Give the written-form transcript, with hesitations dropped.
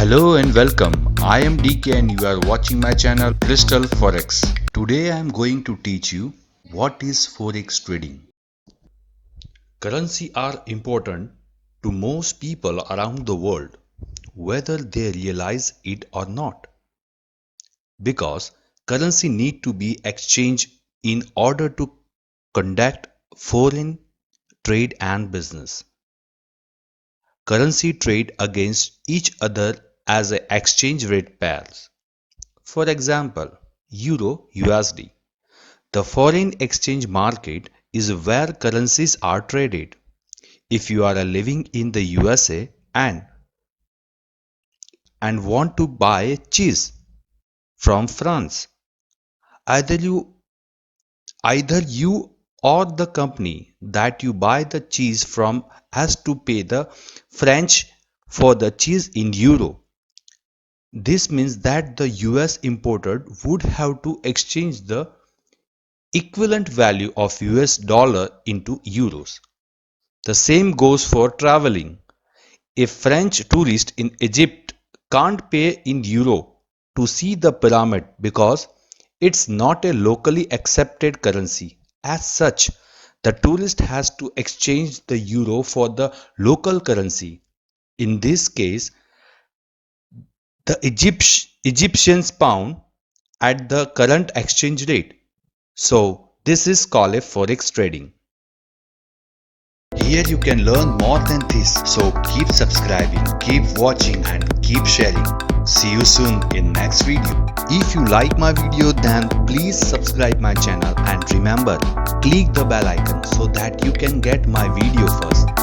Hello and welcome. I am DK and you are watching my channel Crystal Forex. Today I am going to teach you what is Forex trading. Currency are important to most people around the world, whether they realize it or not, because currency need to be exchanged in order to conduct foreign trade and business. Currency trade against each other as a exchange rate pairs. For example, Euro USD. The foreign exchange market is where currencies are traded. If you are living in the USA and want to buy cheese from France, either you either you or the company that you buy the cheese from has to pay the French for the cheese in euro. This means that the US importer would have to exchange the equivalent value of US dollar into euros. The same goes for traveling. A French tourist in Egypt can't pay in euro to see the pyramid because it's not a locally accepted currency. As such, the tourist has to exchange the euro for the local currency. In this case, the Egyptian pound at the current exchange rate. So, this is called a forex trading. Here you can learn more than this. So keep subscribing, keep watching and keep sharing. See you soon in next video. If you like my video then please subscribe my channel and remember click the bell icon so that you can get my video first.